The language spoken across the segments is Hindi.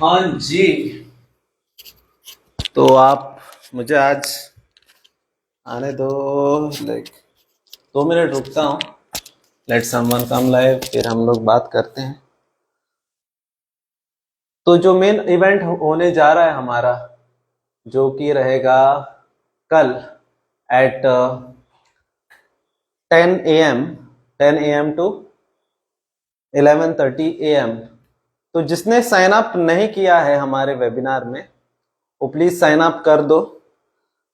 हाँ जी। तो आप मुझे आज आने दो, लाइक 2 मिनट रुकता हूँ। लेट समवन कम लाइव, फिर हम लोग बात करते हैं। तो जो मेन इवेंट होने जा रहा है हमारा, जो कि रहेगा कल at 10 AM, 10 AM to 11:30 AM। तो जिसने साइन अप नहीं किया है हमारे वेबिनार में, वो प्लीज साइन अप कर दो।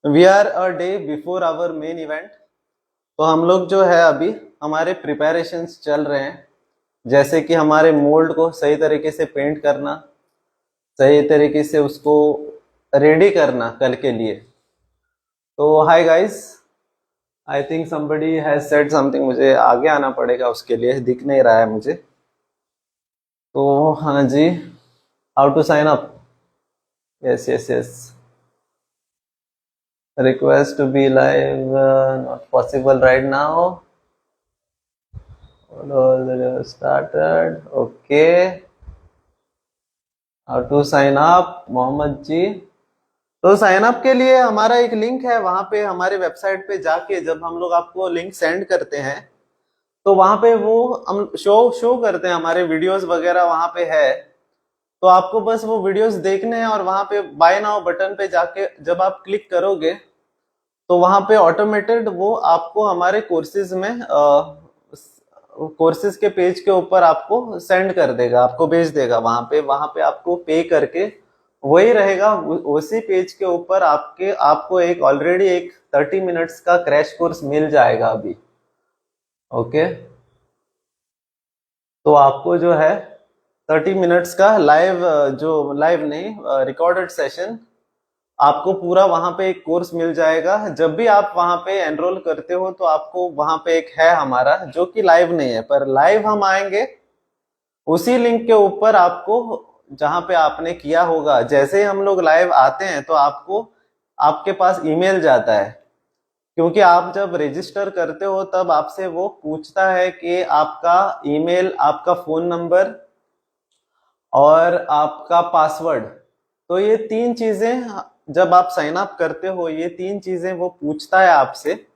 We are a day before our main event. तो हम लोग जो है अभी हमारे प्रिपरेशंस चल रहे हैं, जैसे कि हमारे मोल्ड को सही तरीके से पेंट करना, सही तरीके से उसको रेडी करना कल के लिए। तो hi guys, I think somebody has said something. मुझे आगे आना पड़ेगा, उसके लिए दिख नहीं रहा है मुझे। तो हाँ जी, how to sign up? Yes yes yes, request to be live, not possible right now. All started. Okay, how to sign up, Mohammad ji? तो साइन अप के लिए हमारा एक लिंक है, वहां पे हमारे वेबसाइट पे जाके जब हम लोग आपको लिंक सेंड करते हैं तो वहां पे वो हम शो करते हैं, हमारे वीडियोस वगैरह वहां पे है। तो आपको बस वो वीडियोस देखने हैं और वहां पे बाय नाउ बटन पे जाके जब आप क्लिक करोगे तो वहां पे ऑटोमेटेड वो आपको हमारे कोर्सेज में कोर्सेज के पेज के ऊपर आपको सेंड कर देगा, आपको भेज देगा। वहां पे आपको पे करके वही रहेगा। उसी पेज के ऊपर आपको एक ऑलरेडी एक 30 मिनट्स का क्रैश कोर्स मिल जाएगा अभी। ओके, तो आपको जो है 30 मिनट्स का लाइव, जो लाइव नहीं रिकॉर्डेड सेशन, आपको पूरा वहां पे एक कोर्स मिल जाएगा। जब भी आप वहां पे एनरोल करते हो तो आपको वहां पे एक है हमारा, जो कि लाइव नहीं है, पर लाइव हम आएंगे उसी लिंक के ऊपर। आपको जहां पे आपने किया होगा, जैसे ही हम लोग लाइव आते हैं तो आपको आपके पास ईमेल जाता है, क्योंकि आप जब रजिस्टर करते हो तब आपसे वो पूछता है कि आपका ईमेल, आपका फोन नंबर और आपका पासवर्ड। तो ये 3 चीजें जब आप साइन अप करते हो, ये 3 चीजें वो पूछता है आपसे।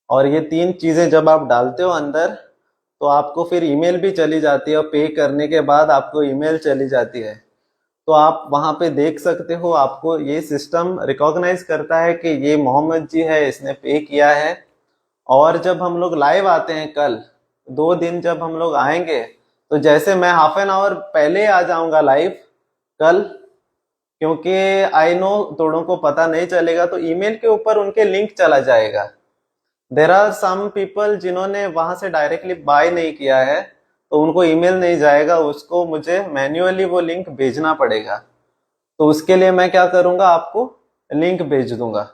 और ये 3 चीजें जब आप डालते हो अंदर तो आपको फिर ईमेल भी चली जाती है, और पे करने के बाद आपको ईमेल चली जाती है। तो आप वहां पे देख सकते हो, आपको ये सिस्टम रिकॉग्नाइज करता है कि ये मोहम्मद जी है, इसने पे किया है। और जब हम लोग लाइव आते हैं कल, 2 दिन जब हम लोग आएंगे, तो जैसे मैं हाफ एन आवर पहले आ जाऊंगा लाइव कल, क्योंकि आई नो थोड़ों को पता नहीं चलेगा, तो ईमेल के ऊपर उनके लिंक चला जाएगा। देर आर सम पीपल जिन्होंने वहां से डायरेक्टली बाय नहीं किया है, तो उनको ईमेल नहीं जाएगा, उसको मुझे मैन्युअली वो लिंक भेजना पड़ेगा। तो उसके लिए मैं क्या करूंगा, आपको लिंक भेज दूंगा।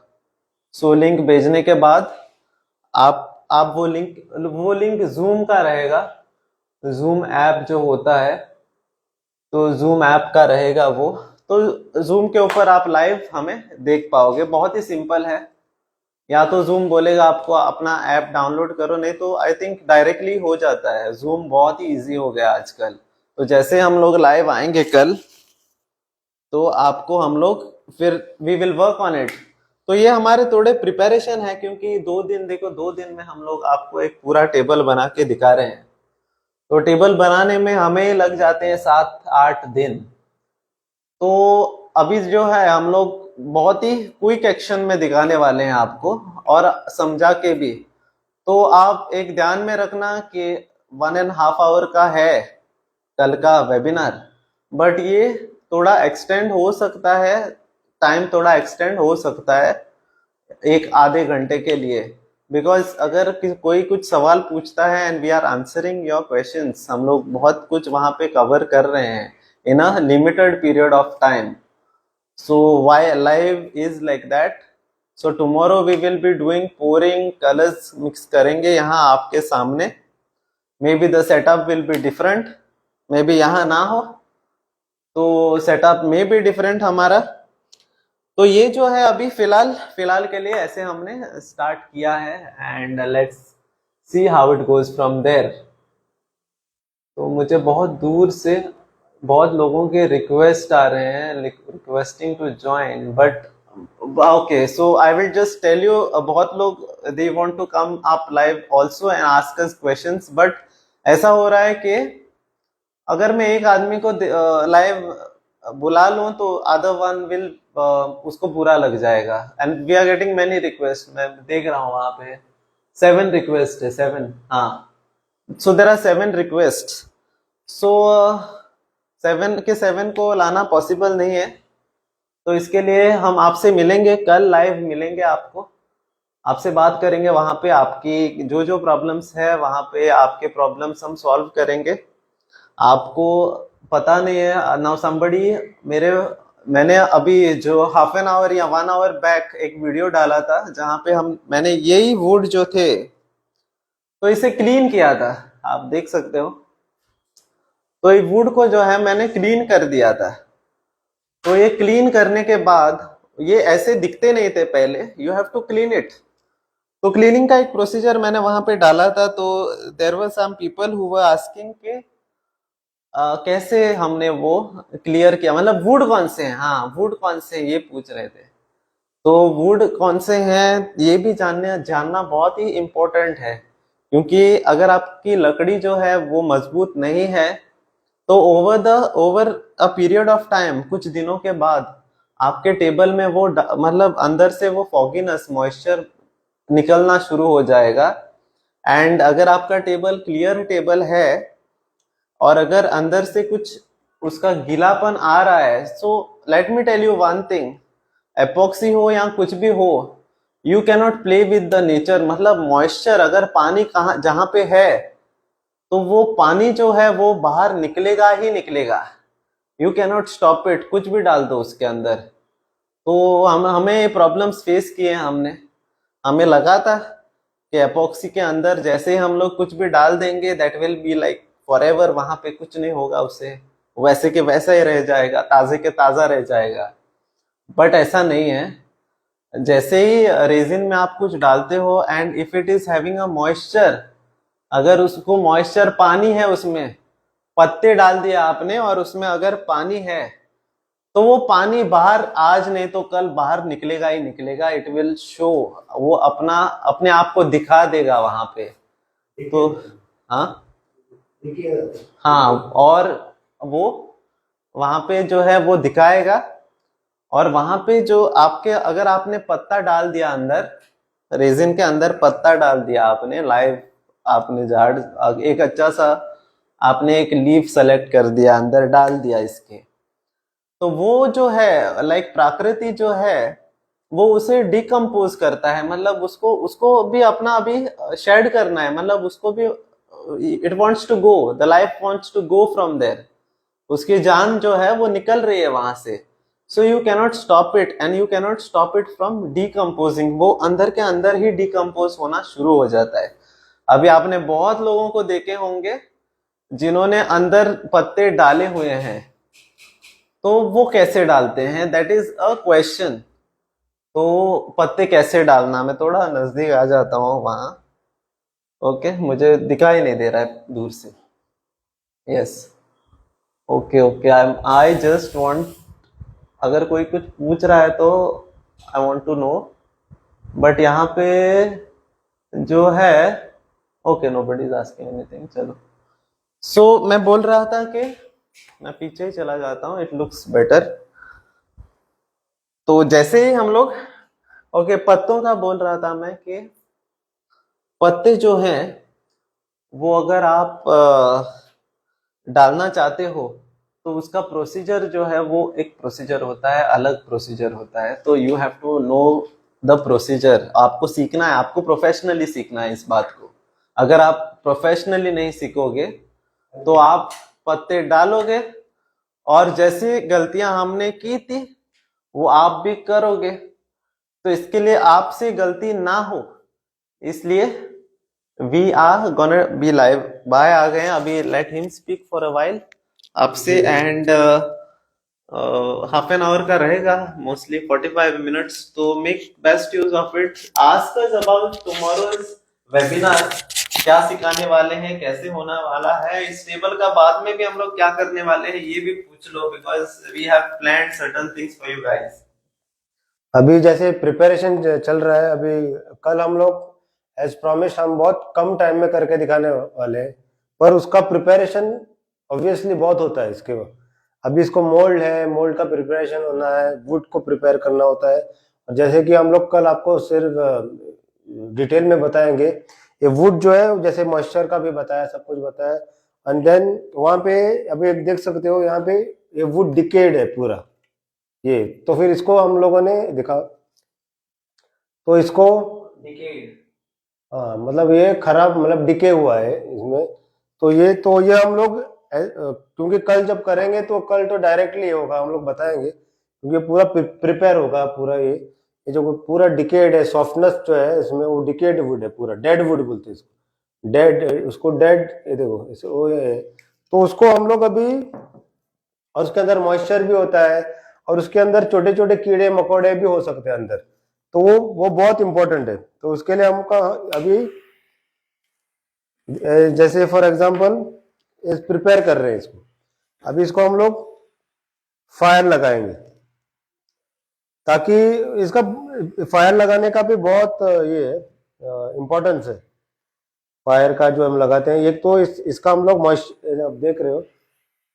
सो लिंक भेजने के बाद आप वो लिंक जूम का रहेगा, जूम ऐप जो होता है, तो जूम ऐप का रहेगा वो। तो जूम के ऊपर आप लाइव हमें देख पाओगे। बहुत ही सिंपल है, या तो जूम बोलेगा आपको अपना ऐप डाउनलोड करो, नहीं तो आई थिंक डायरेक्टली हो जाता है। जूम बहुत ही इजी हो गया आजकल। तो जैसे हम लोग लाइव आएंगे कल, तो आपको हम लोग फिर we will work on it. तो ये हमारे थोड़े प्रिपरेशन है, क्योंकि 2 दिन, देखो 2 दिन में हम लोग आपको एक पूरा टेबल बना के दिखा रहे हैं। तो टेबल बनाने में हमें लग जाते हैं 7-8 दिन। तो अभी जो है हम लोग बहुत ही क्विक एक्शन में दिखाने वाले हैं आपको, और समझा के भी। तो आप एक ध्यान में रखना कि 1.5 आवर का है कल का वेबिनार, बट ये थोड़ा एक्सटेंड हो सकता है, टाइम थोड़ा एक्सटेंड हो सकता है एक आधे घंटे के लिए। बिकॉज अगर कोई कुछ सवाल पूछता है and we are answering your questions, हम लोग बहुत कुछ वहां पे कवर कर रहे हैं in a limited period of time. So why live is like that. So tomorrow we will be doing pouring, colors mix करेंगे यहाँ आपके सामने। Maybe the setup will be different, maybe यहाँ ना हो, तो setup may be different हमारा। तो ये जो है अभी फिलहाल के लिए ऐसे हमने स्टार्ट किया है, and let's see how it goes from there. तो मुझे बहुत दूर से बहुत लोगों के रिक्वेस्ट आ रहे हैं, requesting to join, but okay, so I will just tell you, बहुत लोग they want to come up live also and ask us questions, but ऐसा हो रहा है कि अगर मैं एक आदमी को लाइव बुला लूं तो अदर वन विल, उसको बुरा लग जाएगा, and we are getting many request. मैं देख रहा हूँ वहां पे 7 रिक्वेस्ट है, 7, हाँ, सो देर आर 7 रिक्वेस्ट। सो 7 के 7 को लाना पॉसिबल नहीं है, तो इसके लिए हम आपसे मिलेंगे, कल लाइव मिलेंगे, आपको आपसे बात करेंगे, वहां पे आपकी जो जो प्रॉब्लम्स है वहां पे आपके प्रॉब्लम्स हम सॉल्व करेंगे। आपको पता नहीं है, नाउ समबडी, मेरे मैंने अभी जो हाफ एन आवर या 1 आवर बैक एक वीडियो डाला था जहां पे मैंने यही वुड जो थे तो इसे क्लीन किया था, आप देख सकते हो। तो ये वुड को जो है मैंने क्लीन कर दिया था। तो ये क्लीन करने के बाद ये ऐसे दिखते नहीं थे पहले, you have to clean it. तो क्लीनिंग का एक प्रोसीजर मैंने वहां पे डाला था, तो there were some people who were asking के कैसे हमने वो क्लियर किया, मतलब वुड कौन से हैं, हाँ वुड कौन से हैं ये पूछ रहे थे। तो वुड कौन से हैं ये भी जानना बहुत ही इम्पोर्टेंट है, क्योंकि अगर आपकी लकड़ी जो है वो मजबूत नहीं है तो over a period of time, कुछ दिनों के बाद आपके टेबल में वो मतलब अंदर से वो फॉगिनेस, मॉइस्चर निकलना शुरू हो जाएगा। एंड अगर आपका टेबल क्लियर टेबल है और अगर अंदर से कुछ उसका गीलापन आ रहा है, so let me tell you one thing, epoxy हो या कुछ भी हो, you cannot play with the nature. मतलब मॉइस्चर अगर पानी कहाँ जहां पे है तो वो पानी जो है वो बाहर निकलेगा ही निकलेगा, यू कैनॉट स्टॉप इट, कुछ भी डाल दो उसके अंदर। तो हमें प्रॉब्लम्स फेस किए हैं हमने, हमें लगा था कि एपॉक्सी के अंदर जैसे ही हम लोग कुछ भी डाल देंगे that will be like forever, वहां पे कुछ नहीं होगा उससे, वैसे के वैसा ही रह जाएगा, ताजे के ताजा रह जाएगा। बट ऐसा नहीं है, जैसे ही रेजिन में आप कुछ डालते हो and if it is having a moisture, अगर उसको मॉइस्चर, पानी है उसमें, पत्ते डाल दिया आपने और उसमें अगर पानी है तो वो पानी बाहर आज नहीं तो कल बाहर निकलेगा ही निकलेगा, इट विल शो, वो अपने आप को दिखा देगा वहां पे। तो हाँ, हाँ, और वो वहां पे जो है वो दिखाएगा। और वहां पे जो आपके, अगर आपने पत्ता डाल दिया अंदर, रेजिन के अंदर पत्ता डाल दिया आपने लाइव, आपने झाड़ एक अच्छा सा, आपने एक लीफ सेलेक्ट कर दिया अंदर डाल दिया इसके, तो वो जो है लाइक प्रकृति जो है वो उसे डिकम्पोज करता है, मतलब उसको उसको भी अपना अभी शेड करना है, मतलब उसको भी it wants to go, the life wants to go from there, उसकी जान जो है वो निकल रही है वहां से। So you cannot stop it and you cannot stop it from decomposing, वो अंदर के अंदर ही डिकम्पोज होना शुरू हो जाता है। अभी आपने बहुत लोगों को देखे होंगे जिन्होंने अंदर पत्ते डाले हुए हैं, तो वो कैसे डालते हैं, दैट इज अ क्वेश्चन। तो पत्ते कैसे डालना, मैं थोड़ा नजदीक आ जाता हूँ वहां, ओके, मुझे दिखाई नहीं दे रहा है दूर से, yes, okay okay, I just want, अगर कोई कुछ पूछ रहा है तो I want to know, but यहाँ पे जो है, okay, nobody is asking anything, चलो। सो मैं बोल रहा था कि मैं पीछे ही चला जाता हूँ, इट लुक्स बेटर। तो जैसे ही हम लोग, ओके, पत्तों का बोल रहा था मैं कि पत्ते जो हैं वो अगर आप डालना चाहते हो तो उसका प्रोसीजर जो है वो एक प्रोसीजर होता है, अलग प्रोसीजर होता है, तो you have to know the procedure, आपको सीखना है, आपको प्रोफेशनली सीखना है इस बात को। अगर आप प्रोफेशनली नहीं सीखोगे तो आप पत्ते डालोगे और जैसी गलतियां हमने की थी वो आप भी करोगे, तो इसके लिए आपसे गलती ना हो, इसलिए we are gonna be live. बाय आ गए हैं अभी, let him speak for a while आपसे, एंड हाफ एन आवर का रहेगा, मोस्टली 45 मिनट्स, तो make best use of it, ask us about tomorrow's webinar क्या सिखाने वाले हैं, कैसे होने वाला है, इस टेबल का बाद में भी हम लोग क्या करने वाले हैं ये भी पूछ लो, because we have planned certain things for you guys. अभी जैसे प्रिपरेशन चल रहा है अभी, कल हम लोग एज प्रॉमिस हम बहुत कम टाइम में करके दिखाने वाले हैं, पर उसका प्रिपरेशन ऑब्वियसली बहुत होता है इसके। अभी इसको मोल्ड है, मोल्ड का प्रिपरेशन होना है, वुड को प्रिपेयर करना होता है। और जैसे कि हम लोग कल आपको सिर्फ डिटेल में बताएंगे, ये वुड जो है जैसे मॉइस्चर का भी बताया, सब कुछ बताया। एंड देन वहाँ पे अभी एक देख सकते हो यहाँ पे ये वुड डिकेड है पूरा ये, तो फिर इसको हम लोगों ने दिखा, तो इसको हाँ मतलब ये खराब मतलब डिके हुआ है इसमें। तो ये हम लोग क्योंकि कल जब करेंगे तो कल तो डायरेक्टली होगा, हम लोग बताएंगे क्योंकि पूरा प्रिपेयर होगा पूरा। ये जो पूरा डिकेड है, सॉफ्टनेस जो है इसमें वो डिकेड वुड है, पूरा डेड वुड बोलते हैं इसको, डेड उसको डेड, ये देखो वो ये है। तो उसको हम लोग अभी, और उसके अंदर मॉइस्चर भी होता है और उसके अंदर छोटे छोटे कीड़े मकोड़े भी हो सकते हैं अंदर, तो वो बहुत इंपॉर्टेंट है। तो उसके लिए हमको अभी जैसे फॉर एग्जांपल प्रिपेयर कर रहे हैं इसको, अभी इसको हम लोग फायर लगाएंगे, ताकि इसका फायर लगाने का भी बहुत ये है इम्पोर्टेंस है फायर का जो हम लगाते हैं। एक तो इसका हम लोग मॉइस्चर देख रहे हो,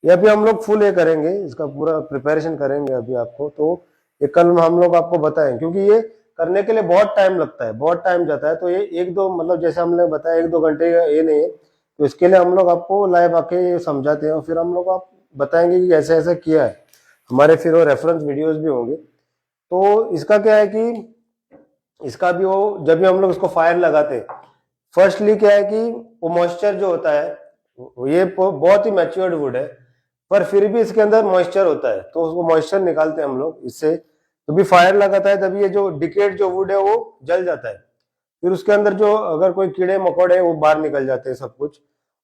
ये अभी हम लोग फुल ये करेंगे, इसका पूरा प्रिपरेशन करेंगे अभी आपको, तो ये कल हम लोग आपको बताएं, क्योंकि ये करने के लिए बहुत टाइम लगता है, बहुत टाइम जाता है। तो ये एक दो मतलब जैसे हमने बताया 1-2 घंटे का ये नहीं है, तो इसके लिए हम लोग आपको लाइव आके ये समझाते हैं और फिर हम लोग आप बताएंगे कि ऐसे ऐसे किया है, हमारे फिर वो रेफरेंस वीडियोज भी होंगे। तो इसका क्या है कि इसका भी वो जब भी हम लोग इसको फायर लगाते हैं, फर्स्टली क्या है कि वो मॉइस्चर जो होता है, ये बहुत ही मैच्योर्ड वुड है, पर फिर भी इसके अंदर मॉइस्चर होता है, तो उसको मॉइस्चर निकालते हैं हम लोग इससे। तो भी फायर लगाता है तभी ये जो डिकेट जो वुड है वो जल जाता है, फिर उसके अंदर जो अगर कोई कीड़े मकोड़े वो बाहर निकल जाते हैं सब कुछ।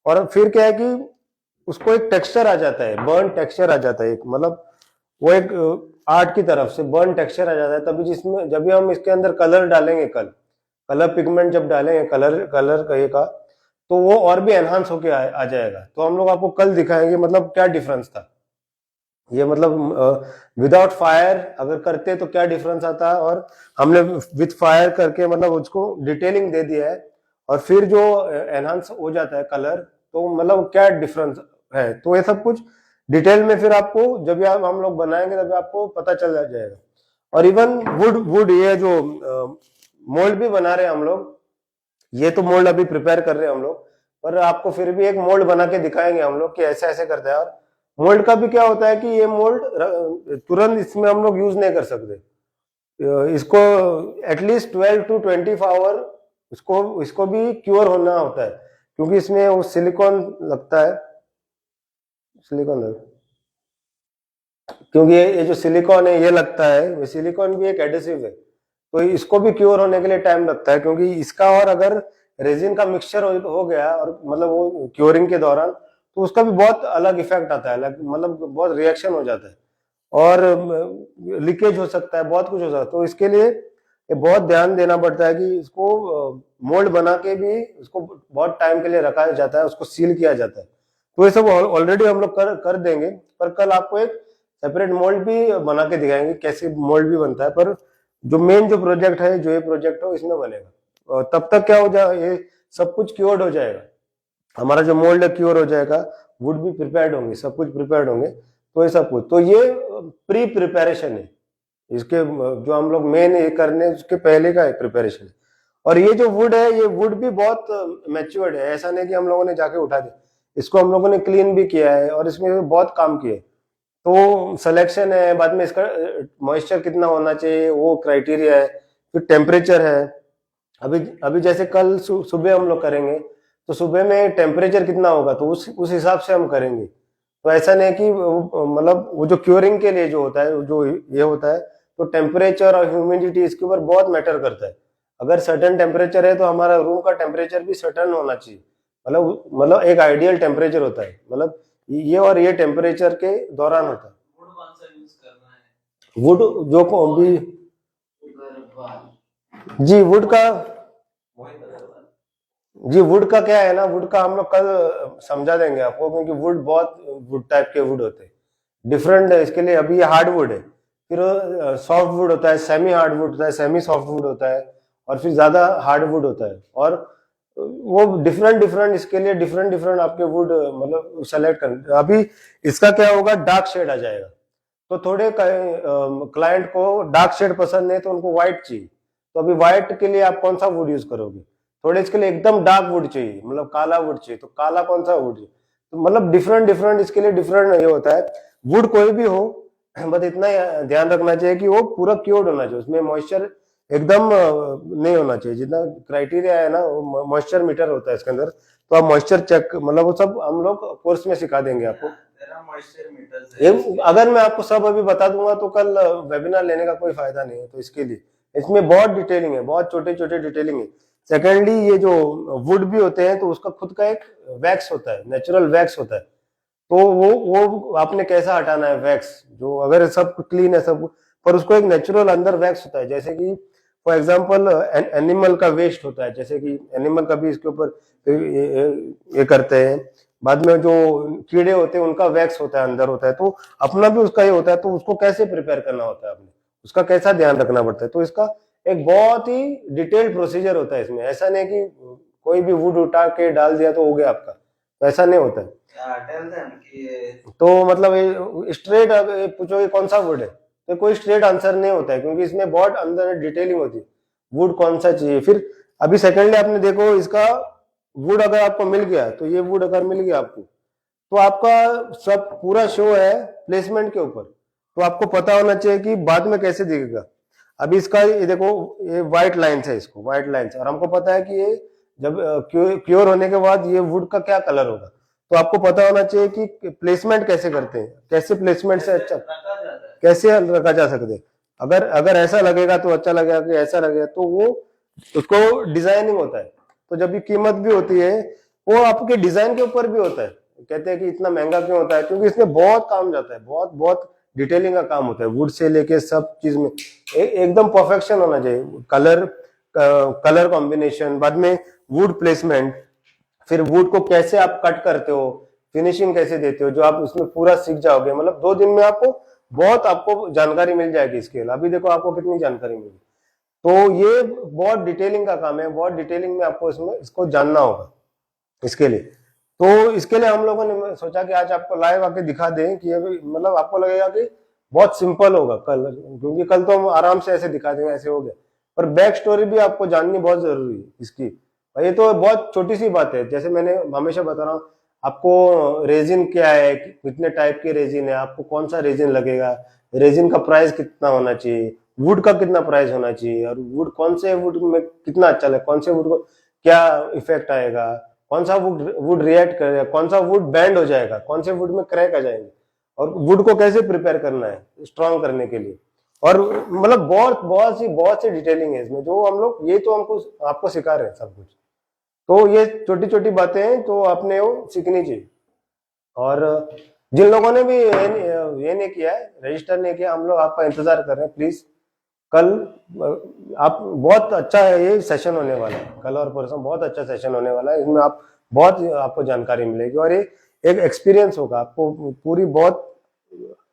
और फिर क्या है कि उसको एक टेक्सचर आ जाता है, बर्न टेक्सचर आ जाता है, एक मतलब वो एक आर्ट की तरफ से बर्न टेक्सचर आ जाता है। तभी जिसमें जब भी हम इसके अंदर कलर डालेंगे, कलर पिगमेंट जब डालेंगे, कलर कलर कहे का, तो वो और भी एनहांस होके आ जाएगा। तो हम लोग आपको कल दिखाएंगे मतलब क्या डिफरेंस था ये, मतलब विदाउट फायर अगर करते तो क्या डिफरेंस आता है, और हमने विथ फायर करके मतलब उसको डिटेलिंग दे दिया है, और फिर जो एनहांस हो जाता है कलर, तो मतलब क्या डिफरेंस है, तो ये सब कुछ डिटेल में फिर आपको जब भी हम लोग बनाएंगे तब आपको पता चल जाएगा। और इवन वुड वुड ये जो मोल्ड भी बना रहे हैं हम लोग, ये तो मोल्ड अभी प्रिपेयर कर रहे हैं हम लोग, पर आपको फिर भी एक मोल्ड बना के दिखाएंगे हम लोग कि ऐसे ऐसे करते हैं। और मोल्ड का भी क्या होता है कि ये मोल्ड तुरंत इसमें हम लोग यूज नहीं कर सकते, इसको एटलीस्ट 12 to 24 आवर इसको इसको भी क्योर होना होता है, क्योंकि इसमें वो सिलिकॉन लगता है, सिलिकॉन क्योंकि ये जो सिलिकॉन है ये लगता है, ये सिलिकॉन भी एक एडिसिव है, तो इसको भी क्योर होने के लिए टाइम लगता है, क्योंकि इसका और अगर रेजिन का मिक्सचर हो गया और मतलब वो क्योरिंग के दौरान, तो उसका भी बहुत अलग इफेक्ट आता है, मतलब बहुत रिएक्शन हो जाता है और लीकेज हो सकता है, बहुत कुछ हो सकता है। तो इसके लिए ये बहुत ध्यान देना पड़ता है कि इसको मोल्ड बना के भी इसको बहुत टाइम के लिए रखा जाता है, उसको सील किया जाता है। तो ये सब ऑलरेडी हम लोग कर देंगे, पर कल आपको एक सेपरेट मोल्ड भी बना के दिखाएंगे कैसे मोल्ड भी बनता है। पर जो मेन जो प्रोजेक्ट है, जो ये प्रोजेक्ट हो इसमें बनेगा, और तब तक क्या हो जाए, ये सब कुछ क्योर्ड हो जाएगा, हमारा जो मोल्ड है क्योर हो जाएगा, वुड भी प्रिपेयर्ड होंगे, सब कुछ प्रिपेयर्ड होंगे। तो ये सब कुछ, तो ये प्री प्रिपेरेशन है इसके, जो हम लोग मेन ये करने उसके पहले का प्रिपरेशन है। और ये जो वुड है, ये वुड भी बहुत मैच्योर्ड है, ऐसा नहीं कि हम लोगों ने जाके उठा दिया, इसको हम लोगों ने क्लीन भी किया है और इसमें बहुत काम किया है। तो सिलेक्शन है, बाद में इसका मॉइस्चर कितना होना चाहिए वो क्राइटेरिया है, फिर टेम्परेचर है। अभी अभी जैसे कल सुबह हम लोग करेंगे, तो सुबह में टेम्परेचर कितना होगा तो उस हिसाब से हम करेंगे। तो ऐसा नहीं कि मतलब वो जो क्योरिंग के लिए जो होता है, जो ये होता है, तो टेम्परेचर और ह्यूमिडिटी इसके ऊपर बहुत मैटर करता है। अगर सर्टेन टेम्परेचर है तो हमारा रूम का टेम्परेचर भी सर्टेन होना चाहिए, मतलब एक आइडियल टेम्परेचर होता है, मतलब ये और ये टेम्परेचर के दौरान होता है। वुड कौन सा यूज करना है? वुड जो को भी जी वुड का जी वुड का क्या है ना, वुड का हम लोग कल समझा देंगे आपको, क्योंकि वुड बहुत वुड टाइप के वुड होते हैं डिफरेंट। इसके लिए अभी ये हार्ड वुड है, फिर सॉफ्ट वुड होता है, सेमी हार्ड वुड होता है, सेमी सॉफ्ट वुड होता है, और फिर ज्यादा हार्ड वुड होता है। और वो डिफरेंट डिफरेंट, इसके लिए डिफरेंट डिफरेंट आपके वुड मतलब सेलेक्ट कर। अभी इसका क्या होगा, डार्क शेड आ जाएगा, तो थोड़े क्लाइंट को डार्क शेड पसंद नहीं, तो उनको व्हाइट चाहिए। तो अभी व्हाइट के लिए आप कौन सा वुड यूज करोगे? थोड़े इसके लिए एकदम डार्क वुड चाहिए, मतलब काला वुड चाहिए, तो काला कौन सा वुड चाहिए? तो मतलब डिफरेंट डिफरेंट इसके लिए डिफरेंट ये होता है। वुड कोई भी हो, बस इतना ध्यान रखना चाहिए कि वो पूरा क्योर्ड होना चाहिए, उसमें मॉइस्चर एकदम नहीं होना चाहिए। जितना क्राइटेरिया है ना, मॉइस्चर मीटर होता है इसके अंदर, तो आप मॉइस्चर चेक, मतलब वो सब हम लोग कोर्स में सिखा देंगे आपको। अगर मैं आपको सब अभी बता दूंगा तो कल वेबिनार लेने का कोई फायदा नहीं है। तो इसके लिए इसमें बहुत डिटेलिंग है, बहुत छोटे छोटे डिटेलिंग है। सेकेंडली, ये जो वुड भी होते हैं तो उसका खुद का एक वैक्स होता है, नेचुरल वैक्स होता है। तो वो आपने कैसा हटाना है वैक्स, जो अगर सब क्लीन है सब, पर उसको एक नेचुरल अंदर वैक्स होता है। जैसे कि फॉर एग्जांपल एनिमल का वेस्ट होता है, जैसे कि एनिमल का भी इसके ऊपर ये करते हैं। बाद में जो कीड़े होते हैं उनका वैक्स होता है, अंदर होता है। तो अपना भी उसका ये होता है, तो उसको कैसे प्रिपेयर करना होता है आपने, उसका कैसा ध्यान रखना पड़ता है। तो इसका एक बहुत ही डिटेल्ड प्रोसीजर होता है इसमें। ऐसा नहीं कि कोई भी वुड उठा के डाल दिया तो हो गया आपका, तो ऐसा नहीं होता है। तो मतलब स्ट्रेट पूछोगे कौन सा वुड है, तो कोई स्ट्रेट आंसर नहीं होता है, क्योंकि इसमें बहुत अंदर डिटेलिंग होती है, वुड कौन सा चाहिए। फिर अभी सेकेंडली आपने देखो, इसका वुड अगर आपको मिल गया, तो ये वुड अगर मिल गया आपको, तो आपका सब पूरा शो है प्लेसमेंट के ऊपर। तो आपको पता होना चाहिए कि बाद में कैसे दिखेगा। अभी इसका ये देखो, ये व्हाइट लाइन्स है, इसको व्हाइट लाइन्स, और हमको पता है कि ये जब क्योर होने के बाद ये वुड का क्या कलर होगा। तो आपको पता होना चाहिए कि प्लेसमेंट कैसे करते हैं, कैसे प्लेसमेंट से अच्छा कैसे रखा जा सकते हैं। अगर अगर ऐसा लगेगा तो अच्छा लगेगा, कि ऐसा लगेगा तो वो उसको डिजाइनिंग होता है। तो जब भी कीमत भी होती है, वो आपके डिजाइन के ऊपर भी होता है। कहते हैं कि इतना महंगा क्यों होता है, क्योंकि इसमें बहुत काम जाता है, बहुत बहुत डिटेलिंग का काम होता है। वुड से लेके सब चीज में एकदम परफेक्शन होना चाहिए। कलर कॉम्बिनेशन, बाद में वुड प्लेसमेंट, फिर वुड को कैसे आप कट करते हो, फिनिशिंग कैसे देते हो, जो आप उसमें पूरा सीख जाओगे। मतलब 2 दिन में आपको जानकारी मिल जाएगी इसके। अभी देखो आपको कितनी जानकारी मिली। तो ये बहुत डिटेलिंग का काम है, बहुत डिटेलिंग में आपको इसको जानना होगा इसके लिए। तो इसके लिए हम लोगों ने सोचा कि आज आपको लाइव आके दिखा दें कि मतलब आपको लगेगा कि बहुत सिंपल होगा कल, क्योंकि कल तो हम आराम से ऐसे दिखा देंगे, ऐसे हो गया। पर बैक स्टोरी भी आपको जाननी बहुत जरूरी है इसकी। ये तो बहुत छोटी सी बात है, जैसे मैंने हमेशा बता रहा हूँ आपको, रेजिन क्या है, कितने टाइप के रेजिन है, आपको कौन सा रेजिन लगेगा, रेजिन का प्राइस कितना होना चाहिए, वुड का कितना प्राइस होना चाहिए, और वुड कौन से वुड में कितना अच्छा लगे, कौन से वुड को क्या इफेक्ट आएगा, कौन सा वुड रिएक्ट करेगा, कौन सा वुड बैंड हो जाएगा, कौन से वुड में क्रैक आ जाएंगे, और वुड को कैसे प्रिपेयर करना है स्ट्रॉन्ग करने के लिए। और मतलब बहुत सी डिटेलिंग है इसमें, जो हम लोग ये तो आपको सिखा रहे हैं सब कुछ। तो ये छोटी छोटी बातें हैं, तो आपने वो सीखनी चाहिए। और जिन लोगों ने भी ये नहीं किया है, रजिस्टर नहीं किया, हम लोग आपका इंतजार कर रहे हैं। प्लीज कल आप, बहुत अच्छा है ये सेशन होने वाला है, कल और परसों बहुत अच्छा सेशन होने वाला है। इसमें आप बहुत आपको जानकारी मिलेगी, और ये एक एक्सपीरियंस होगा आपको पूरी, बहुत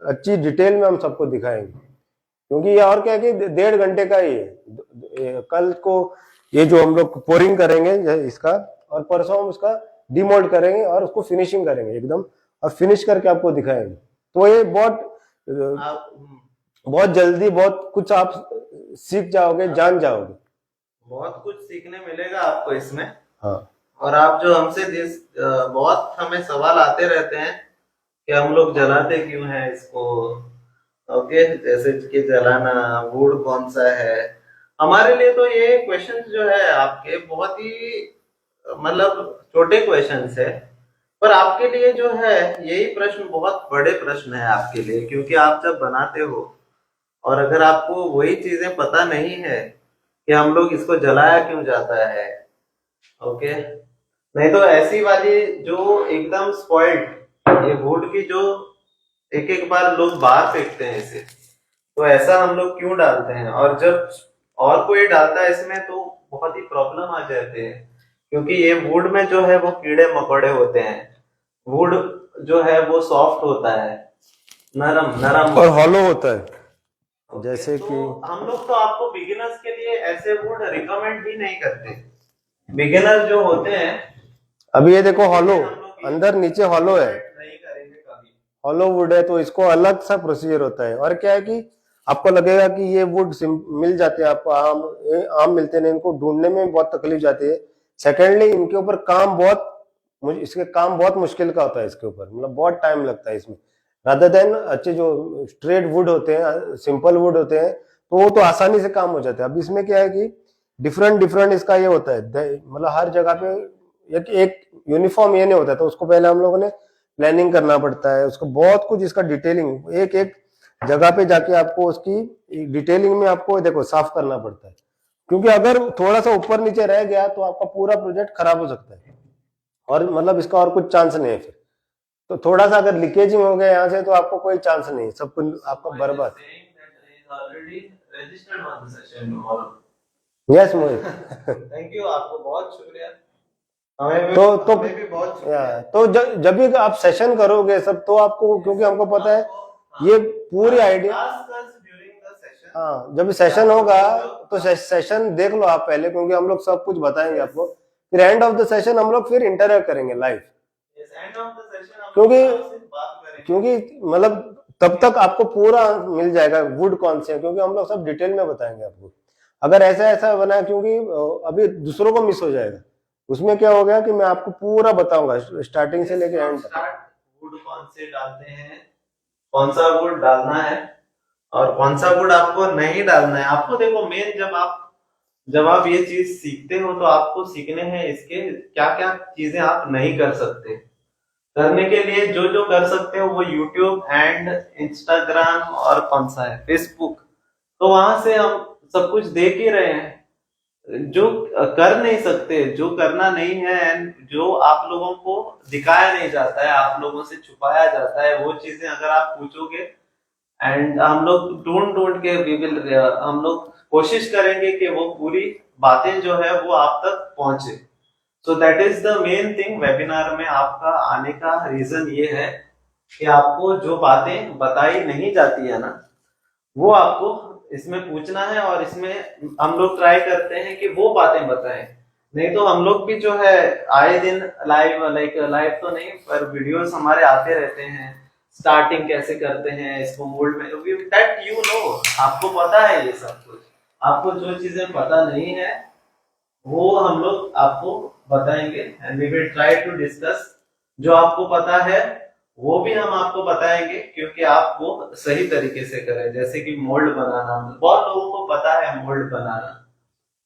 अच्छी डिटेल में हम सबको दिखाएंगे। क्योंकि ये और क्या है कि 1.5 घंटे का ही है। कल को ये जो हम लोग पोरिंग करेंगे इसका, और परसों हम उसका डीमोल्ड करेंगे और उसको फिनिशिंग करेंगे एकदम, और फिनिश करके आपको दिखाएंगे। तो ये बहुत जल्दी बहुत कुछ आप सीख जाओगे, जान जाओगे, बहुत कुछ सीखने मिलेगा आपको इसमें। हाँ। और आप जो हमसे बहुत हमें सवाल आते रहते हैं कि हम लोग जलाते क्यों हैं इसको, ओके, जैसे कि जलाना, वुड कौन सा है। हमारे लिए तो ये क्वेश्चन जो है आपके बहुत ही मतलब छोटे क्वेश्चंस है, पर आपके लिए जो है यही प्रश्न बहुत बड़े प्रश्न है आपके लिए, क्योंकि आप जब बनाते हो और अगर आपको वही चीजें पता नहीं है कि हम लोग इसको जलाया क्यों जाता है, ओके, नहीं तो ऐसी वाली जो एकदम स्पॉइल्ड ये वुड की जो एक एक बार लोग बाहर फेंकते हैं इसे, तो ऐसा हम लोग क्यों डालते हैं, और जब और कोई डालता है इसमें तो बहुत ही प्रॉब्लम आ जाते हैं क्योंकि ये वुड में जो है वो कीड़े मकोड़े होते हैं। वुड जो है वो सॉफ्ट होता है, नरम नरम और होता है। हॉलो होता है, ओके, जैसे तो कि हम लोग तो आपको बिगिनर्स के लिए ऐसे वुड रिकमेंड ही नहीं करते। बिगिनर जो होते हैं अभी ये देखो उनके हॉलो, लिए हम लोग ये अंदर नीचे हॉलो है, रिकमेंड नहीं करेंगे कभी। हॉलो वुड है, तो इसको अलग सा प्रोसीजर होता है। और क्या है कि आपको लगेगा कि ये वुड मिल जाते हैं आपको, आम आम मिलते नहीं, इनको ढूंढने में बहुत तकलीफ जाती है। सेकेंडली इनके ऊपर काम बहुत, इसके काम बहुत मुश्किल का होता है, इसके ऊपर मतलब बहुत टाइम लगता है इसमें। रादर देन अच्छे जो स्ट्रेट वुड होते हैं, सिंपल वुड होते हैं, तो वो तो आसानी से काम हो जाता है। अब इसमें क्या है कि डिफरेंट डिफरेंट इसका ये होता है, मतलब हर जगह पे एक यूनिफॉर्म ये नहीं होता, तो उसको पहले हम लोगों ने प्लानिंग करना पड़ता है, उसको बहुत कुछ इसका डिटेलिंग, एक एक जगह पे जाके आपको उसकी डिटेलिंग में आपको देखो साफ करना पड़ता है, क्योंकि अगर थोड़ा सा ऊपर नीचे रह गया तो आपका पूरा प्रोजेक्ट खराब हो सकता है, और मतलब इसका और कुछ चांस नहीं है फिर। तो थोड़ा सा अगर लीकेजिंग हो गया यहाँ से तो आपको कोई चांस नहीं, सब कुछ आपका बर्बाद। Yes Mohit. थैंक यू, आपको बहुत शुक्रिया। हमें भी तो हमें भी बहुत शुक्रिया। तो जब भी आप सेशन करोगे सब, तो आपको, क्योंकि हमको पता है ये पूरी आइडिया, हाँ जब सेशन होगा तो सेशन देख लो आप पहले, क्योंकि हम लोग सब कुछ बताएंगे आपको। फिर एंड ऑफ द सेशन हम लोग फिर इंटरव्यू करेंगे लाइव, क्योंकि मतलब तब तक आपको पूरा मिल जाएगा वुड कौन से है, क्योंकि हम लोग सब डिटेल में बताएंगे आपको। अगर ऐसा ऐसा बना, क्योंकि अभी दूसरों को मिस हो जाएगा, उसमें क्या हो गया कि मैं आपको पूरा बताऊंगा स्टार्टिंग से लेके एंड तक। वुड कौन से डालते हैं, कौन सा वुड डालना है और कौन सा वुड आपको नहीं डालना है। आपको देखो मेन जब आप ये चीज सीखते हो तो आपको सीखने हैं इसके क्या क्या चीजें आप नहीं कर सकते। करने के लिए जो जो कर सकते हो वो यूट्यूब एंड इंस्टाग्राम और कौन सा है फेसबुक, तो वहां से हम सब कुछ देख ही रहे हैं। जो कर नहीं सकते, जो करना नहीं है एंड जो आप लोगों को दिखाया नहीं जाता है, आप लोगों से छुपाया जाता है, वो चीजें अगर आप पूछोगे एंड हम लोग ढूंढ ढूंढ के हम लोग कोशिश करेंगे कि वो पूरी बातें जो है वो आप तक पहुंचे। So that is the main thing. Webinar में आपका आने का रीजन ये है कि आपको जो बातें बताई नहीं जाती है ना, वो आपको इसमें पूछना है और इसमें हम लोग ट्राई करते हैं कि वो बातें बताएं। नहीं तो हम लोग भी जो है आए दिन लाइव तो नहीं पर वीडियोस हमारे आते रहते हैं, स्टार्टिंग कैसे करते हैं इसको मोल्ड में, दैट यू नो, आपको पता है ये सब कुछ। आपको जो चीजें पता नहीं है वो हम लोग आपको बताएंगे and we will try to discuss. जो आपको पता है वो भी हम आपको बताएंगे, क्योंकि आप वो सही तरीके से करें। जैसे कि मोल्ड बनाना, बहुत लोगों को पता है मोल्ड बनाना,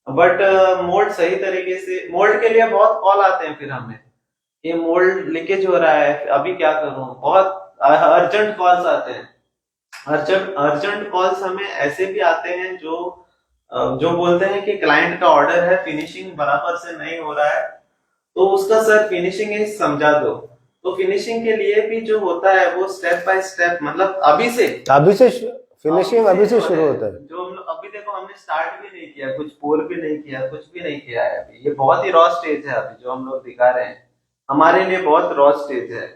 बट मोल्ड सही तरीके से, मोल्ड के लिए बहुत कॉल आते हैं फिर हमें, ये मोल्ड लीकेज हो रहा है अभी क्या करूं, बहुत अर्जेंट कॉल्स आते हैं। अर्जेंट कॉल्स हमें ऐसे भी आते हैं जो बोलते हैं कि क्लाइंट का ऑर्डर है, फिनिशिंग बराबर से नहीं हो रहा है, तो उसका सर फिनिशिंग इज समझा दो। तो फिनिशिंग के लिए भी जो होता है वो स्टेप बाय स्टेप, मतलब अभी से फिनिशिंग अभी से शुरू होता है। जो हम अभी देखो हमने स्टार्ट भी नहीं किया, कुछ पोर भी नहीं किया, कुछ भी नहीं किया है अभी, ये बहुत ही रॉ स्टेज है अभी जो हम लोग दिखा रहे हैं, हमारे लिए बहुत रॉ स्टेज है।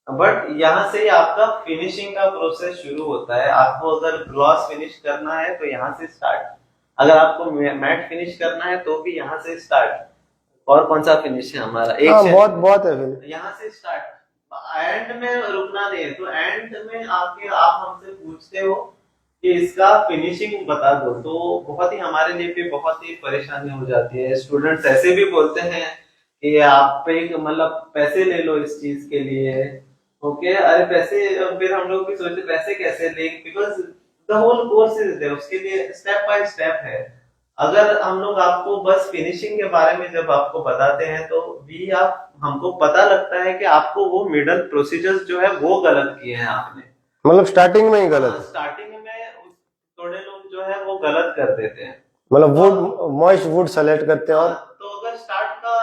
बट यहाँ से ही आपका फिनिशिंग का प्रोसेस शुरू होता है। आपको अगर ग्लॉस फिनिश करना है तो यहाँ से स्टार्ट, अगर आपको मैट फिनिश करना है तो भी यहाँ से स्टार्ट। और कौन सा फिनिश है हमारा, एक बहुत बहुत है फिर यहाँ से स्टार्ट, एंड में रुकना नहीं है। तो एंड में आके आप हमसे पूछते हो कि इसका फिनिशिंग बता दो, तो बहुत ही हमारे लिए भी बहुत ही परेशानी हो जाती है। स्टूडेंट्स ऐसे भी बोलते हैं कि आप पे मतलब पैसे ले लो इस चीज के लिए। ओके, अरे पैसे, फिर हम लोग भी सोचते पैसे कैसे ले, because the whole course is there, उसके लिए स्टेप बाय स्टेप है। अगर हम लोग आपको बस फिनिशिंग के बारे में जब आपको बताते हैं तो भी आप हमको पता लगता है कि आपको वो मिडल प्रोसीजर्स जो है वो गलत किए हैं आपने, मतलब स्टार्टिंग में ही गलत, स्टार्टिंग में थोड़े लोग जो है वो गलत कर देते हैं, मतलब वुड मॉइस्ट वुड सेलेक्ट करते हैं। और तो अगर स्टार्ट का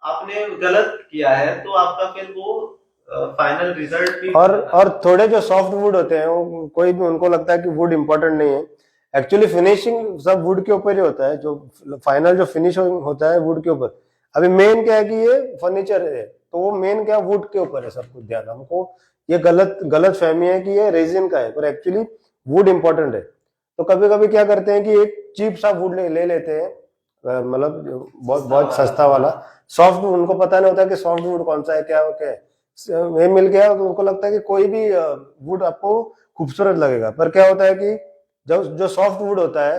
आपने गलत किया है तो आपका फिर वो फाइनल रिजल्ट भी, और थोड़े जो सॉफ्ट वुड होते हैं वो कोई भी, उनको लगता है कि वुड इंपॉर्टेंट नहीं है, एक्चुअली फिनिशिंग सब वुड के ऊपर ही होता है, जो फाइनल जो फिनिश होता है वुड के ऊपर। अभी मेन क्या है कि ये फर्नीचर है, तो वो मेन क्या वुड के ऊपर है सब कुछ ध्यान। हमको ये गलत फहमी है कि ये रेजिन का है, पर एक्चुअली वुड इंपॉर्टेंट है। तो कभी कभी क्या करते हैं कि एक चीप सा वुड ले लेते हैं, मतलब बहुत बहुत सस्ता वाला सॉफ्ट वुड। उनको पता नहीं होता कि सॉफ्ट वुड कौन सा है, क्या है। ये मिल गया तो उनको लगता है कि कोई भी वुड आपको खूबसूरत लगेगा, पर क्या होता है कि जब जो सॉफ्ट वुड होता है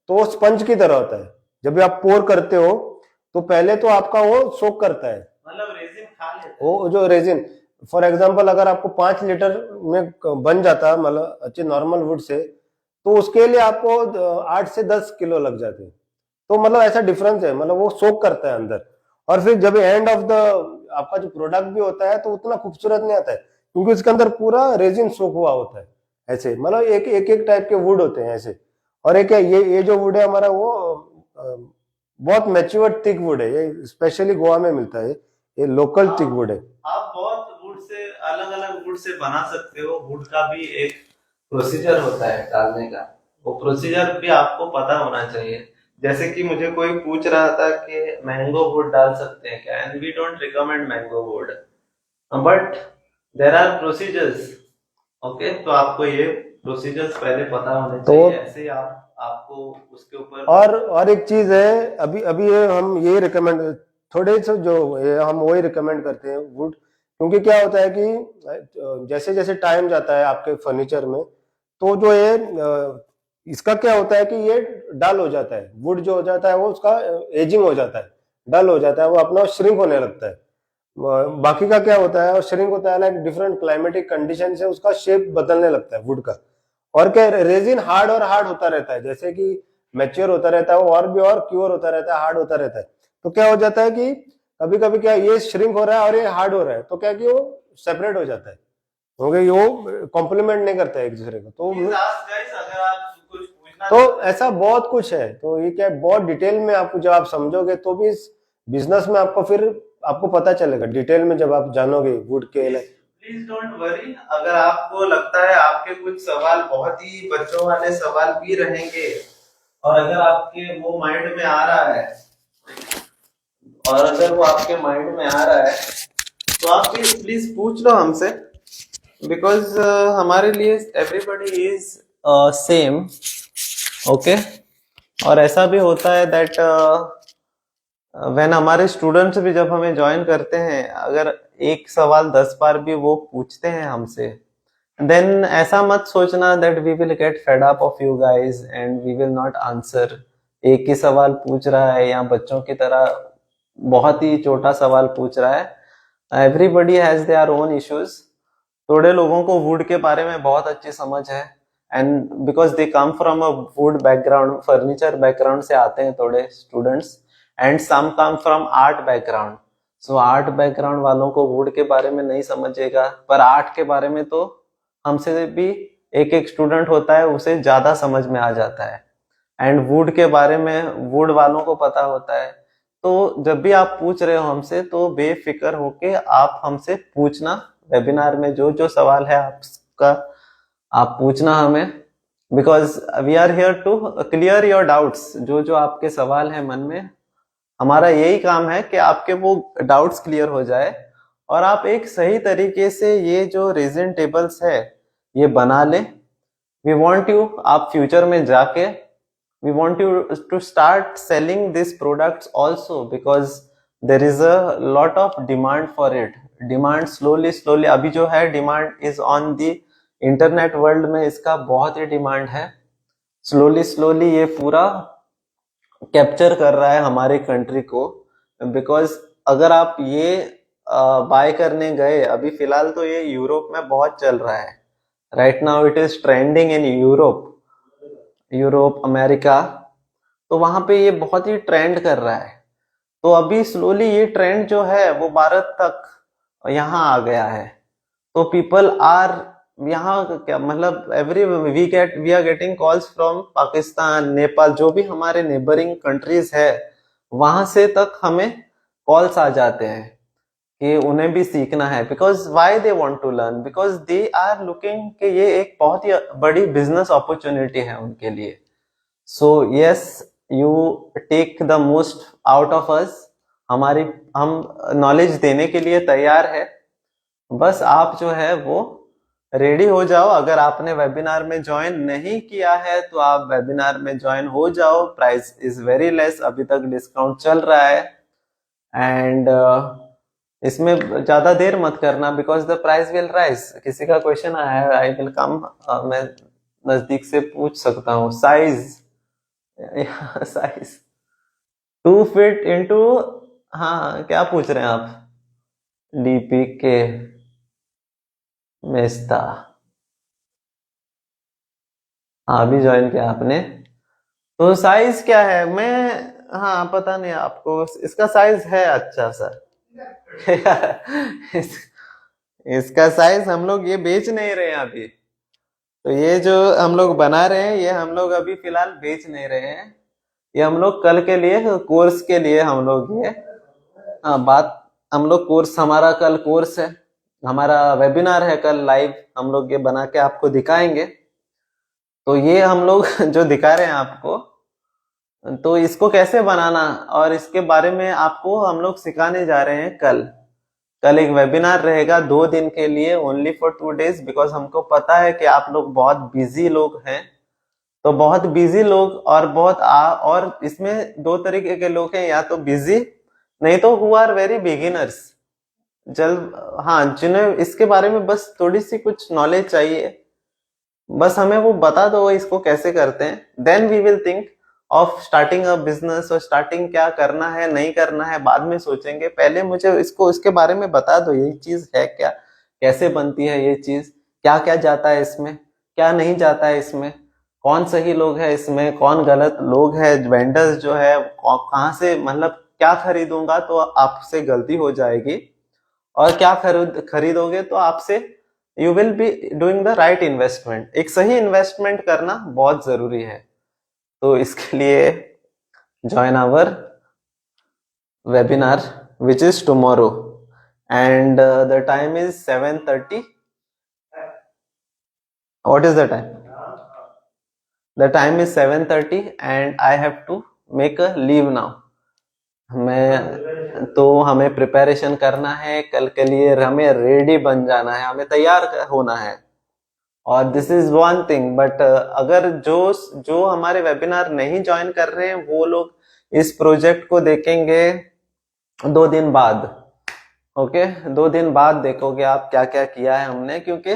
तो वो स्पंज की तरह होता है। जब भी आप पोर करते हो तो पहले तो आपका वो सोक करता है, मतलब रेजिन खा लेता है वो जो रेजिन। फॉर एग्जांपल अगर आपको 5 लीटर में बन जाता मतलब अच्छे नॉर्मल वुड से, तो उसके लिए आपको 8 से 10 किलो लग जाते हैं। तो मतलब ऐसा डिफरेंस है, मतलब वो सोक करता है अंदर। और फिर जब एंड ऑफ द आपका जो प्रोडक्ट भी होता है तो उतना खूबसूरत नहीं आता है, क्योंकि उसके अंदर पूरा रेजिन सोक हुआ होता है। ऐसे मतलब एक टाइप के वुड होते हैं ऐसे। और एक है ये जो वुड है हमारा, वो बहुत मैच्योर थिक वुड है, ये स्पेशली गोवा में मिलता है, ये लोकल थिक वुड है। आप बहुत वुड से अलग अलग वुड से बना सकते हो। वुड का भी एक प्रोसीजर होता है डालने का, वो प्रोसीजर भी आपको पता होना चाहिए। जैसे कि मुझे कोई पूछ रहा था कि मैंगो वुड डाल सकते हैं क्या, and we don't recommend mango wood, but there are procedures. Okay, तो आपको ये प्रोसीजर्स पहले पता होने चाहिए, ऐसे ही आपको उसके ऊपर। और एक चीज है, अभी अभी ये हम ये रिकमेंड थोड़े से जो ये हम वही रिकमेंड करते हैं वुड, क्योंकि क्या होता है कि जैसे जैसे टाइम जाता है आपके फर्नीचर में, तो जो ये इसका क्या होता है कि ये डल हो जाता है। वुड जो हो जाता है वो उसका एजिंग हो जाता है, डल हो जाता है, वो अपना श्रिंक होने लगता है। बाकी का क्या होता है, श्रिंक होता है, लाइक डिफरेंट क्लाइमेटिक कंडीशन से उसका शेप बदलने लगता है वुड का। और क्या, रेजिन हार्ड और हार्ड होता रहता है, जैसे कि मैच्योर होता रहता है वो, और भी और क्योर होता रहता है, हार्ड होता रहता है। तो क्या हो जाता है कि कभी कभी क्या ये श्रिंक हो रहा है और ये हार्ड हो रहा है, तो क्या कि वो सेपरेट हो जाता है, क्योंकि वो कॉम्प्लीमेंट नहीं करता है एक दूसरे को। अगर आप कुछ पूछना तो ऐसा बहुत कुछ है, तो ये क्या बहुत डिटेल में आपको जब आप समझोगे तो भी इस बिजनेस में आपको फिर आपको पता चलेगा डिटेल में जब आप जानोगे वुड के। प्लीज डोंट वरी, अगर आपको लगता है आपके कुछ सवाल बहुत ही बच्चों वाले सवाल भी रहेंगे, और अगर आपके वो माइंड में आ रहा है, और अगर वो आपके माइंड में आ रहा है तो आप प्लीज पूछ लो हमसे, बिकॉज हमारे लिए एवरीबडी इज सेम। ओके, और ऐसा भी होता है दैट व्हेन हमारे स्टूडेंट्स भी जब हमें ज्वाइन करते हैं, अगर एक सवाल 10 बार भी वो पूछते हैं हमसे, देन ऐसा मत सोचना that we will get fed up of you guys and we will not answer. एक ही सवाल पूछ रहा है या बच्चों की तरह बहुत ही छोटा सवाल पूछ रहा है। Everybody has their own issues. थोड़े लोगों को वुड के बारे में बहुत अच्छी समझ है, and because they come from a wood background, furniture background से आते हैं थोड़े students, and some come from art background. So art background वालों को वुड के बारे में नहीं समझेगा, पर आर्ट के बारे में तो हमसे भी एक एक स्टूडेंट होता है, उसे ज्यादा समझ में आ जाता है। एंड वुड के बारे में वुड वालों को पता होता है। तो जब भी आप पूछ रहे हो हमसे, तो बेफिक्र होके आप हमसे पूछना। वेबिनार में जो जो सवाल है आपका, आप पूछना हमें, because we are here to clear your doubts. जो जो आपके सवाल है मन में, हमारा यही काम है कि आपके वो डाउट्स क्लियर हो जाए और आप एक सही तरीके से ये जो रेजिन टेबल्स है ये बना लें। वी वांट यू, आप फ्यूचर में जाके, we want you to start selling these products also, because there is a lot of demand for it. Demand slowly अभी जो है demand is on the internet world में, इसका बहुत ही demand है। slowly ये पूरा कैप्चर कर रहा है हमारे कंट्री को, बिकॉज अगर आप ये बाय करने गए, अभी फिलहाल तो ये यूरोप में बहुत चल रहा है। Right now it is trending in Europe America, तो वहां पे ये बहुत ही ट्रेंड कर रहा है। तो अभी स्लोली ये ट्रेंड जो है वो भारत तक यहाँ आ गया है। तो पीपल आर यहाँ क्या मतलब we are getting calls from Pakistan, Nepal, जो भी हमारे नेबरिंग कंट्रीज है, वहां से तक हमें कॉल्स आ जाते हैं कि उन्हें भी सीखना है। Because why they want to learn, because they are looking कि ये एक बहुत ही बड़ी बिजनेस अपॉर्चुनिटी है उनके लिए। So yes, you take the most out of us, हमारी हम नॉलेज देने के लिए तैयार है। बस आप जो है वो रेडी हो जाओ। अगर आपने वेबिनार में ज्वाइन नहीं किया है तो आप वेबिनार में ज्वाइन हो जाओ। प्राइस इज वेरी लेस, अभी तक डिस्काउंट चल रहा है। एंड इसमें ज्यादा देर मत करना, because the price will rise. किसी का क्वेश्चन आया है, आई विल कम, मैं नजदीक से पूछ सकता हूँ। साइज साइज 2 फीट इंटू, हाँ क्या पूछ रहे हैं आप? डीपी के मेस्ता, हाँ अभी ज्वाइन किया आपने। तो साइज क्या है? मैं, हाँ पता नहीं आपको इसका साइज है। अच्छा सर इस, इसका साइज हम लोग ये बेच नहीं रहे हैं अभी। तो ये जो हम लोग बना रहे हैं ये हम लोग अभी फिलहाल बेच नहीं रहे हैं। ये हम लोग कल के लिए, कोर्स के लिए हम लोग ये, हाँ बात, हम लोग कोर्स, हमारा कल कोर्स है, हमारा वेबिनार है कल लाइव, हम लोग ये बना के आपको दिखाएंगे। तो ये हम लोग जो दिखा रहे हैं आपको, तो इसको कैसे बनाना और इसके बारे में आपको हम लोग सिखाने जा रहे हैं कल। कल एक वेबिनार रहेगा 2 दिन के लिए, ओनली फॉर 2 days, बिकॉज हमको पता है कि आप लोग बहुत बिजी लोग हैं। तो बहुत बिजी लोग और और इसमें 2 तरीके के लोग हैं, या तो बिजी, नहीं तो हु आर वेरी बिगिनर्स। जल हाँ, जिन्हें इसके बारे में बस थोड़ी सी कुछ नॉलेज चाहिए, बस हमें वो बता दो इसको कैसे करते हैं। Then we will think of starting a business, और स्टार्टिंग क्या करना है नहीं करना है बाद में सोचेंगे। पहले मुझे इसको, इसके बारे में बता दो, ये चीज है क्या, कैसे बनती है ये चीज, क्या क्या जाता है इसमें, क्या नहीं जाता है इसमें, कौन सही लोग है इसमें, कौन गलत लोग है, वेंडर्स जो है कहाँ से, मतलब क्या खरीदूंगा तो आपसे गलती हो जाएगी, और क्या खरीदोगे तो आपसे you will be doing the right investment. एक सही इन्वेस्टमेंट करना बहुत जरूरी है। तो इसके लिए join our webinar which is tomorrow, and the time is 7:30. What is the time? The time is 7:30 and I have to make a leave now. मैं तो हमें प्रिपरेशन करना है कल के लिए, हमें रेडी बन जाना है, हमें तैयार होना है। और this is one thing, but अगर जो जो हमारे वेबिनार नहीं ज्वाइन कर रहे हैं वो लोग इस प्रोजेक्ट को देखेंगे 2 दिन बाद। ओके, 2 दिन बाद देखोगे आप क्या क्या किया है हमने, क्योंकि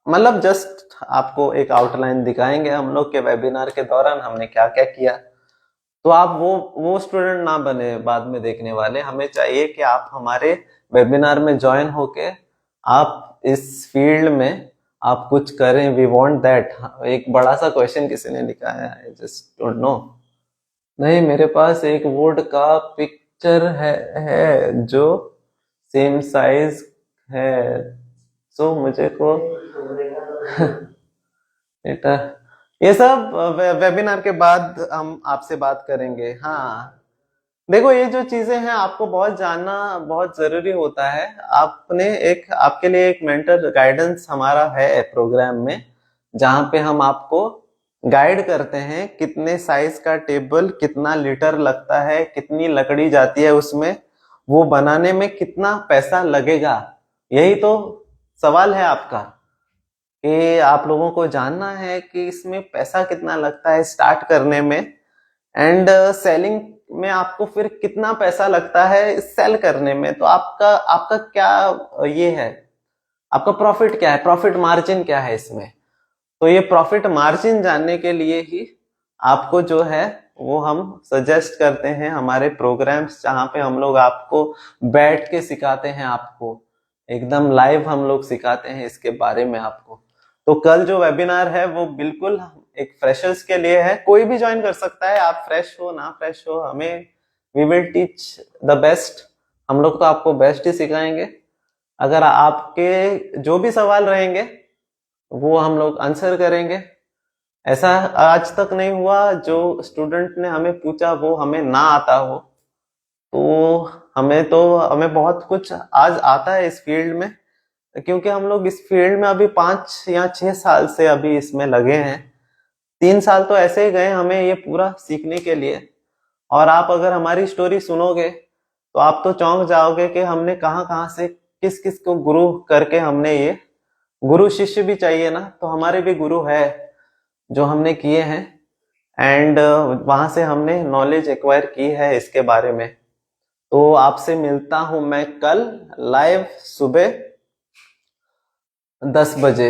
मतलब जस्ट आपको एक आउटलाइन दिखाएंगे हम लोग के वेबिनार के दौरान हमने क्या क्या किया। तो आप वो स्टूडेंट ना बने बाद में देखने वाले। हमें चाहिए कि आप हमारे वेबिनार में ज्वाइन होके आप इस फील्ड में आप कुछ करें। We want that. एक बड़ा सा क्वेश्चन किसी ने लिखा है, आई जस्ट डोंट नो। नहीं, मेरे पास एक वुड का पिक्चर है जो सेम साइज है, सो मुझे को बेटा, ये सब वेबिनार के बाद हम आपसे बात करेंगे। हाँ देखो, ये जो चीजें हैं आपको बहुत जानना बहुत जरूरी होता है। आपने एक, आपके लिए एक मेंटर गाइडेंस हमारा है प्रोग्राम में, जहां पे हम आपको गाइड करते हैं कितने साइज का टेबल, कितना लीटर लगता है, कितनी लकड़ी जाती है उसमें, वो बनाने में कितना पैसा लगेगा। यही तो सवाल है आपका, कि आप लोगों को जानना है कि इसमें पैसा कितना लगता है स्टार्ट करने में, एंड सेलिंग में आपको फिर कितना पैसा लगता है सेल करने में। तो आपका आपका क्या ये है, आपका प्रॉफिट क्या है, प्रॉफिट मार्जिन क्या है इसमें। तो ये प्रॉफिट मार्जिन जानने के लिए ही आपको जो है वो हम सजेस्ट करते हैं हमारे प्रोग्राम्स, जहां पे हम लोग आपको बैठ के सिखाते हैं, आपको एकदम लाइव हम लोग सिखाते हैं इसके बारे में आपको। तो कल जो वेबिनार है वो बिल्कुल एक फ्रेशर्स के लिए है, कोई भी ज्वाइन कर सकता है, आप फ्रेश हो ना फ्रेश हो, हमें we will teach the best. हम लोग तो आपको बेस्ट ही सिखाएंगे। अगर आपके जो भी सवाल रहेंगे वो हम लोग आंसर करेंगे। ऐसा आज तक नहीं हुआ जो स्टूडेंट ने हमें पूछा वो हमें ना आता हो। हमें बहुत कुछ आज आता है इस फील्ड में, क्योंकि हम लोग इस फील्ड में अभी 5 या 6 साल से अभी इसमें लगे हैं। 3 साल तो ऐसे ही गए हमें ये पूरा सीखने के लिए। और आप अगर हमारी स्टोरी सुनोगे तो आप तो चौंक जाओगे कि हमने कहाँ कहाँ से किस किस को गुरु करके हमने ये, गुरु शिष्य भी चाहिए ना, तो हमारे भी गुरु है जो हमने किए हैं, एंड वहां से हमने नॉलेज एक्वायर की है इसके बारे में। तो आपसे मिलता हूं मैं कल लाइव सुबह 10 बजे,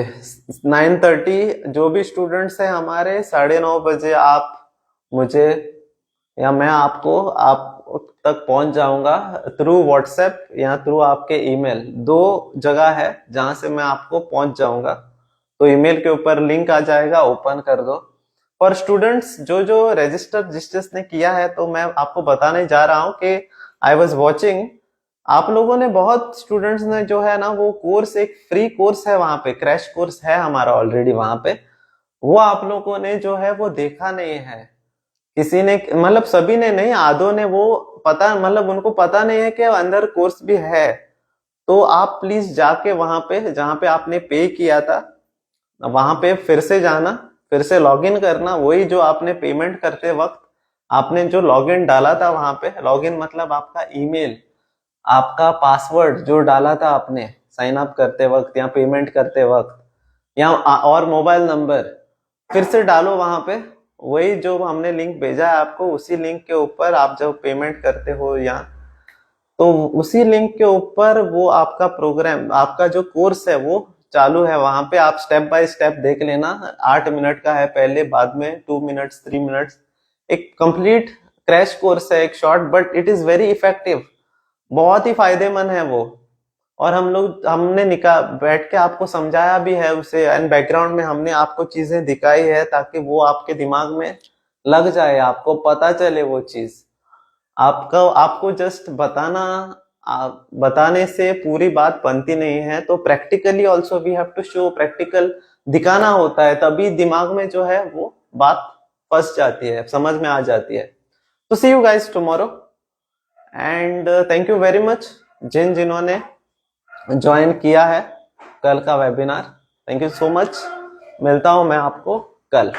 9:30। जो भी स्टूडेंट्स हैं हमारे, 9:30 बजे आप मुझे या मैं आपको आप तक पहुंच जाऊंगा थ्रू व्हाट्सएप या थ्रू आपके ईमेल। 2 जगह है जहां से मैं आपको पहुंच जाऊंगा। तो ईमेल के ऊपर लिंक आ जाएगा, ओपन कर दो। और स्टूडेंट्स जो जो रजिस्टर जिसने किया है, तो मैं आपको बताने जा रहा हूं कि आई वाज वाचिंग, आप लोगों ने बहुत स्टूडेंट्स ने जो है ना, वो कोर्स, एक फ्री कोर्स है वहां पे, क्रैश कोर्स है हमारा ऑलरेडी वहां पे, वो आप लोगों ने जो है वो देखा नहीं है। किसी ने, मतलब सभी ने नहीं, आधों ने वो पता, मतलब उनको पता नहीं है कि अंदर कोर्स भी है। तो आप प्लीज जाके वहां पे जहां पे आपने पे किया था, वहां पे फिर से जाना, फिर से लॉगिन करना, वही जो आपने पेमेंट करते वक्त आपने जो लॉगिन डाला था वहां पे, लॉगिन मतलब आपका ईमेल, आपका पासवर्ड जो डाला था आपने साइन अप करते वक्त या पेमेंट करते वक्त, या और मोबाइल नंबर फिर से डालो वहां पे। वही जो हमने लिंक भेजा है आपको, उसी लिंक के ऊपर आप जब पेमेंट करते हो, या तो उसी लिंक के ऊपर वो आपका प्रोग्राम, आपका जो कोर्स है वो चालू है। वहां पे आप स्टेप बाय स्टेप देख लेना। 8 मिनट का है पहले, बाद में 2 मिनट्स 3 मिनट्स, एक कंप्लीट क्रैश कोर्स है, एक short, but it is very effective, बहुत ही फायदेमंद है वो। और हमने बैठ के आपको समझाया भी है उसे, एंड बैकग्राउंड में हमने आपको चीजें दिखाई है ताकि वो आपके दिमाग में लग जाए, आपको पता चले वो चीज। आपको जस्ट बताने से पूरी बात बनती नहीं है, तो practically also we have to show, practical दिखाना होता है, तभी दिमाग में जो है वो बात फंस जाती है, समझ में आ जाती है। तो see you guys tomorrow, and thank you very much जिन्होंने ज्वाइन किया है कल का webinar. Thank you so much. मिलता हूं मैं आपको कल।